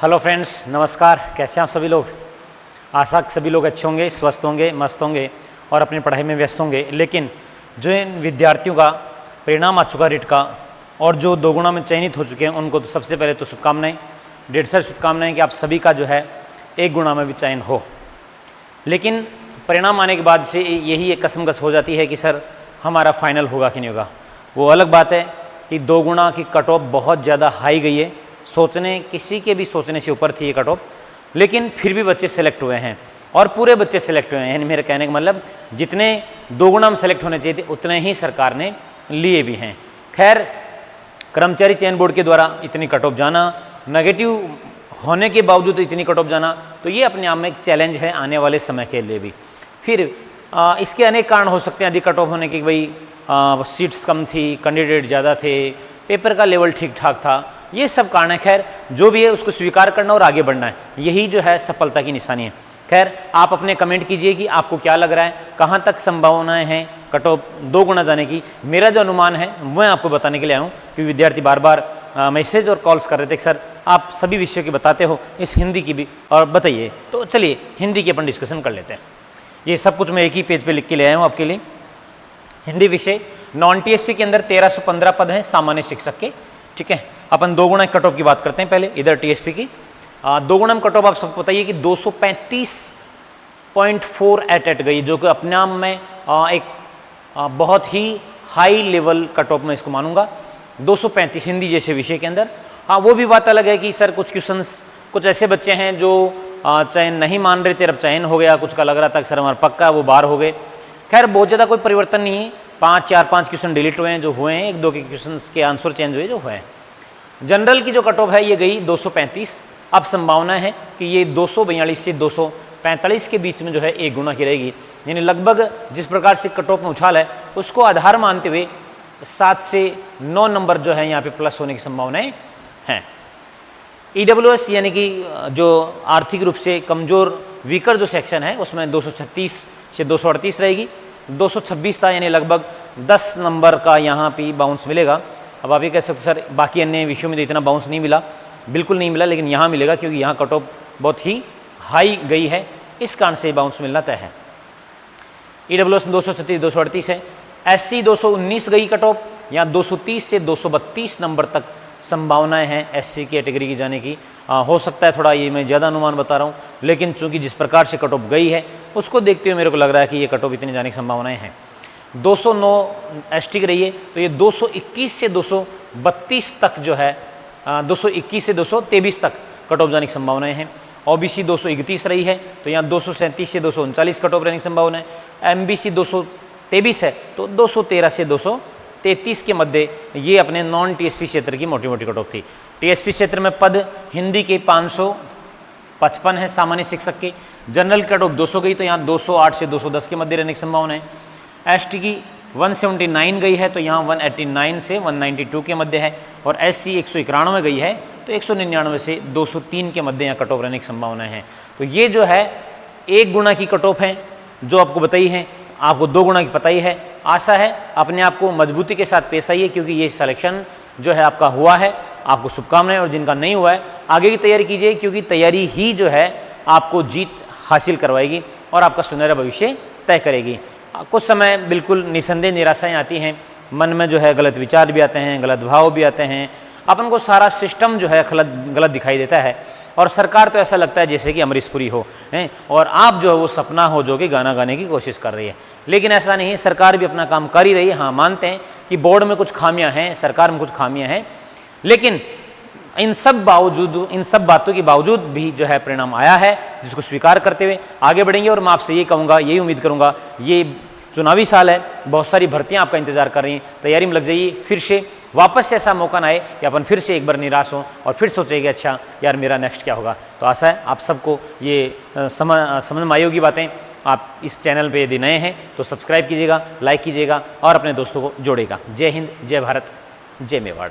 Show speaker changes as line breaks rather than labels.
Hello friends, नमस्कार। कैसे हैं आप सभी लोग? आशा सभी लोग अच्छे होंगे, स्वस्थ होंगे, मस्त होंगे और अपनी पढ़ाई में व्यस्त होंगे। लेकिन जो इन विद्यार्थियों का परिणाम आ चुका रीट का और जो 2 गुणा में चयनित हो चुके हैं, उनको तो सबसे पहले तो शुभकामनाएं, ढेर सारी शुभकामनाएं कि आप सभी का जो है 1 गुणा में भी चयन हो। लेकिन परिणाम आने के बाद से यही एक कसमकस हो जाती है कि सर हमारा फाइनल होगा कि नहीं होगा। वो अलग बात है कि 2 गुणा की कट ऑफ बहुत ज़्यादा हाई गई है, किसी के भी सोचने से ऊपर थी ये कट ऑफ, लेकिन फिर भी बच्चे सेलेक्ट हुए हैं और पूरे बच्चे सेलेक्ट हुए हैं। यानी मेरे कहने का मतलब जितने 2 गुणा में सेलेक्ट होने चाहिए थे उतने ही सरकार ने लिए भी हैं। खैर, कर्मचारी चयन बोर्ड के द्वारा इतनी कट ऑफ जाना, नेगेटिव होने के बावजूद इतनी कट ऑफ जाना, तो ये अपने आप में एक चैलेंज है आने वाले समय के लिए भी। फिर इसके अनेक कारण हो सकते हैं अधिक कट ऑफ होने के। भाई सीट्स कम थी, कैंडिडेट ज़्यादा थे, पेपर का लेवल ठीक ठाक था, ये सब कारण है। खैर, जो भी है उसको स्वीकार करना और आगे बढ़ना है, यही जो है सफलता की निशानी है। खैर, आप अपने कमेंट कीजिए कि आपको क्या लग रहा है, कहाँ तक संभावनाएं हैं कट ऑफ 2 गुना जाने की। मेरा जो अनुमान है मैं आपको बताने के लिए आया हूँ, क्योंकि विद्यार्थी बार बार मैसेज और कॉल्स कर रहे थे कि सर आप सभी विषयों की बताते हो, इस हिंदी की भी और बताइए। तो चलिए हिंदी की अपन डिस्कशन कर लेते हैं। ये सब कुछ मैं एक ही पेज पे लिख के ले आया हूँ आपके लिए। हिंदी विषय नॉन टीएसपी के अंदर 1315 पद हैं सामान्य शिक्षक के। ठीक है, अपन 2 गुणा कट ऑफ की बात करते हैं पहले। इधर टीएसपी की 2 गुणा में कट ऑफ आप सबको बताइए कि 235.48 गई, जो कि अपने आप में एक बहुत ही हाई लेवल कट ऑफ मैं इसको मानूंगा। 235 हिंदी जैसे विषय के अंदर। हाँ, वो भी बात अलग है कि सर कुछ क्वेश्चंस, कुछ ऐसे बच्चे हैं जो चयन नहीं मान रहे थे, अब चयन हो गया। कुछ का लग रहा था कि सर हमारा पक्का, वो बाहर हो गए। खैर, बहुत ज़्यादा कोई परिवर्तन नहीं है। 4-5 क्वेश्चन डिलीट हुए हैं जो हुए हैं, 1-2 के क्वेश्चन के आंसर चेंज हुए जो हुए हैं। जनरल की जो कट ऑफ है ये गई 235। अब संभावना है कि ये 242 से 245 के बीच में जो है 1 गुना की रहेगी। यानी लगभग जिस प्रकार से कट ऑफ में उछाल है उसको आधार मानते हुए 7 से 9 नंबर जो है यहाँ पे प्लस होने की संभावनाएं हैं। ईडब्ल्यूएस यानी कि जो आर्थिक रूप से कमजोर वीकर जो सेक्शन है उसमें 236 से 238 रहेगी। 226 था, यानी लगभग 10 नंबर का यहाँ पे बाउंस मिलेगा। अब आप ये कह सकते सर बाकी अन्य विषयों में तो इतना बाउंस नहीं मिला, बिल्कुल नहीं मिला, लेकिन यहाँ मिलेगा क्योंकि यहाँ कट ऑफ बहुत ही हाई गई है, इस कारण से बाउंस मिलना तय है। ईडब्ल्यूएस 236 238 है। एससी 219 गई कट ऑफ, यहाँ 230 से 232 नंबर तक संभावनाएं हैं एससी कैटेगरी की जाने की। हो सकता है थोड़ा ये मैं ज़्यादा अनुमान बता रहा हूँ, लेकिन चूंकि जिस प्रकार से कट ऑफ गई है उसको देखते हुए मेरे को लग रहा है कि ये कट ऑफ इतनी जाने की संभावनाएं हैं। 209 एसटी की रही है, तो ये 221 से 232 तक जो है 221 से 223 तक कट ऑफ जाने की संभावनाएं हैं। ओबीसी 231 रही है, तो यहाँ 237 से 239 कट ऑफ रहने की संभावना है। एमबीसी 223 है, तो 213 से 233 के मध्य ये अपने नॉन टीएसपी क्षेत्र की मोटी मोटी कट ऑफ थी। टीएसपी क्षेत्र में पद हिंदी के 555 है सामान्य शिक्षक के। जनरल कट ऑफ 200 गई, तो यहाँ 208 से 210 के मध्य रहने की संभावना है। एसटी की 179 गई है, तो यहाँ 189 से 192 के मध्य है। और एससी 191 गई है, तो 199 से 203 के मध्य यहाँ कट ऑफ रहने की संभावना है। तो ये जो है 1 गुना की कट ऑफ है जो आपको बताई है, आपको 2 गुना की पता ही है। आशा है अपने आप को मजबूती के साथ पेश आइए, क्योंकि ये सिलेक्शन जो है आपका हुआ है, आपको शुभकामनाएं। और जिनका नहीं हुआ है आगे की तैयारी कीजिए, क्योंकि तैयारी ही जो है आपको जीत हासिल करवाएगी और आपका सुनहरा भविष्य तय करेगी। कुछ समय बिल्कुल निसंदेह निराशाएं आती हैं, मन में जो है गलत विचार भी आते हैं, गलत भाव भी आते हैं, अपन को सारा सिस्टम जो है गलत दिखाई देता है। और सरकार तो ऐसा लगता है जैसे कि अमरीशपुरी हो हैं, और आप जो है वो सपना हो जो कि गाना गाने की कोशिश कर रही है। लेकिन ऐसा नहीं है, सरकार भी अपना काम कर ही रही है। हाँ, मानते हैं कि बोर्ड में कुछ खामियां हैं, सरकार में कुछ खामियां हैं, लेकिन इन सब बातों के बावजूद भी जो है परिणाम आया है, जिसको स्वीकार करते हुए आगे बढ़ेंगे। और मैं आपसे ये कहूँगा, यही उम्मीद करूँगा, ये चुनावी साल है, बहुत सारी भर्तियां आपका इंतजार कर रही हैं, तैयारी में लग जाइए। फिर से वापस से ऐसा मौका ना आए कि अपन फिर से एक बार निराश हों और फिर सोचें कि अच्छा यार मेरा नेक्स्ट क्या होगा। तो आशा है आप सबको ये समझ में आई होगी बातें। आप इस चैनल पे यदि नए हैं तो सब्सक्राइब कीजिएगा, लाइक कीजिएगा और अपने दोस्तों को जोड़ेगा। जय हिंद, जय भारत, जय मेवाड़।